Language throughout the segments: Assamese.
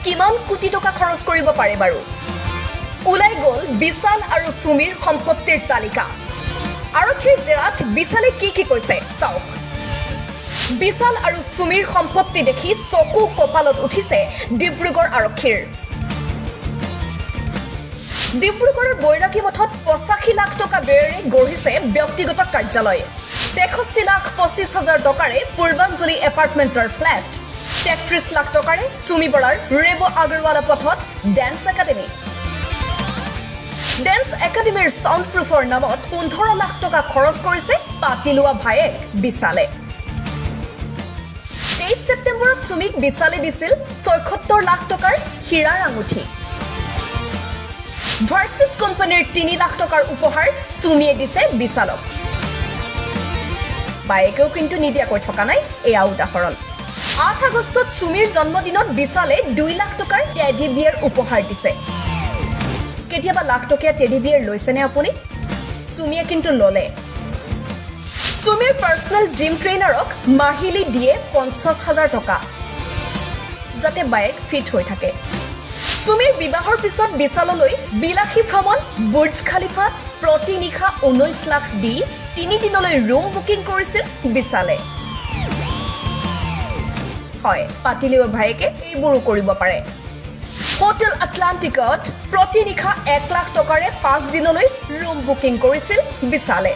কিমান কোটি টকা খৰচ কৰিব পাৰে বাৰু ওলাই গ'ল বিশাল আৰু সুমিৰ সম্পত্তিৰ তালিকা আৰক্ষীৰ জেৰাত বিশালে কি কৈছে চাওক বিশাল আৰু সুমিৰ সম্পত্তি দেখি চকু কপালত উঠিছে ডিব্ৰুগড় আৰক্ষীৰ ডিব্ৰুগড়ৰ বৈৰাগী মঠত 85 লাখ টকা ব্যয়েৰে গঢ়িছে ব্যক্তিগত কাৰ্যালয় 63,25,000 টকাৰে পূৰ্বাঞ্জলি এপাৰ্টমেণ্টৰ ফ্লেট 33 লাখ টকাৰে সুমি বৰাৰ ৰেব আগৰৱালা পথত ডেন্স একাডেমী ডেন্স একাডেমীৰ সাউণ্ড প্ৰুফৰ নামত 15 লাখ টকা খৰচ কৰিছে পাতি লোৱা ভায়েক বিশালে 23 ছেপ্টেম্বৰত সুমিক বিশালে দিছিল 76 লাখ টকাৰ হীৰাৰ আঙুঠি ভাৰ্চিছ কোম্পানীৰ 3 লাখ টকাৰ উপহাৰ সুমিয়ে দিছে বিশালক বাইকেও কিন্তু নিদিয়াকৈ থকা নাই এয়া উদাহৰণ 8 আগষ্টত সুমিৰ জন্মদিনত বিশালে 2 লাখ টকাৰ টেডি বিয়াৰ উপহাৰ দিছে কেতিয়াবা লাখ টকীয়া টেডি বিয়াৰ লৈছেনে আপুনি সুমিয়ে কিন্তু ললে সুমিৰ পাৰ্সোনেল জিম ট্ৰেইনাৰক মাহিলি দিয়ে 50,000 টকা যাতে বাইক ফিট হৈ থাকে সুমিৰ বিবাহৰ পিছত বিশাললৈ বিলাসী ভ্ৰমণ বুৰ্জ খালিফা প্ৰতি নিশা 19 লাখ দি 3 দিনলৈ ৰুম বুকিং কৰিছিল বিশালে হয় পাতিলেও ভাইকে এইবোৰো কৰিব পাৰে হোটেল আটলান্টিকত প্ৰতি নিশা 1 লাখ টকাৰে 5 দিনলৈ ৰুম বুকিং কৰিছিল বিশালে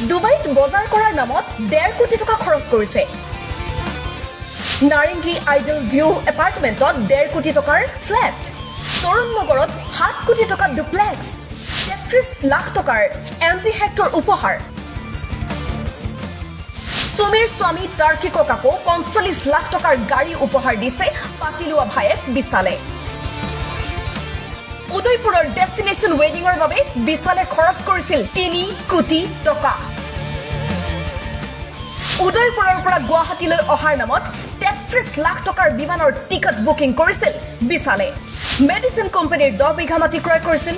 দুবাইত বজাৰ কৰাৰ নামত 1.5 কোটি টকা খৰচ কৰিছে নাৰিংগী আইডল ভিউ এপাৰ্টমেণ্টত 1.5 কোটি টকাৰ ফ্লেট তৰুণ নগৰত 7 কোটি টকাৰ ডুপ্লেক্স 33 লাখ টকাৰ এমজি হেক্টৰ উপহাৰ সুমিৰ স্বামী তাৰ্কি ককাকো 45 লাখ টকাৰ গাড়ী উপহাৰ দিছে পাতিলোৱা ভায়েক বিশালে উদয়পুৰৰ ডেষ্টিনেশ্যন ৱেডিঙৰ বাবে বিশালে খৰচ কৰিছিল 3 কোটি টকা উদয়পুৰৰ পৰা গুৱাহাটীলৈ অহাৰ নামত 33 লাখ টকাৰ বিমানৰ টিকট বুকিং কৰিছিল বিশালে মেডিচিন কোম্পানীৰ 10 বিঘা মাটি ক্ৰয় কৰিছিল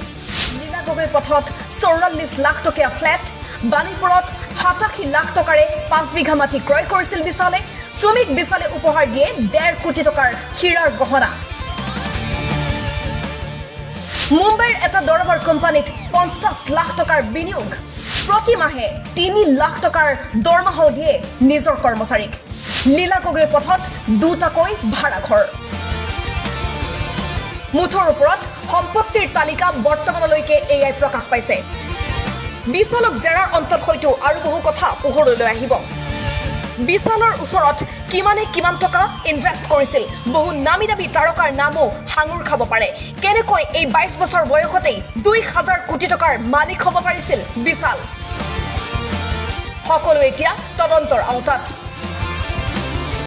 লীলাগগৈ পথত 44 লাখ টকীয়া ফ্লেট বাণীপুৰত 87 লাখ টকাৰে 5 বিঘা মাটি ক্ৰয় কৰিছিল বিশালে সুমিক বিশালে উপহাৰ দিয়ে 1.5 কোটি টকাৰ হীৰাৰ গহনা মুম্বাইৰ এটা দৰবাৰ কোম্পানীত 50 লাখ টকাৰ বিনিয়োগ প্ৰতি মাহে 3 লাখ টকাৰ দৰমহা দিয়ে নিজৰ কৰ্মচাৰীক লীলাগগৈ পথত দুটাকৈ ভাড়া ঘৰ মুঠৰ ওপৰত সম্পত্তিৰ তালিকা বৰ্তমানলৈকে এয়াই প্ৰকাশ পাইছে বিশালক জেৰাৰ অন্তত হয়তো আৰু বহু কথা পোহৰলৈ আহিব বিশালৰ ওচৰত কিমান টকা ইনভেষ্ট কৰিছিল বহু নামী তাৰকাৰ নামো হাঙুৰ খাব পাৰে কেনেকৈ এই 22 বছৰ বয়সতেই 2000 কোটি টকাৰ মালিক হ'ব পাৰিছিল বিশাল সকলো এতিয়া তদন্তৰ আওতাত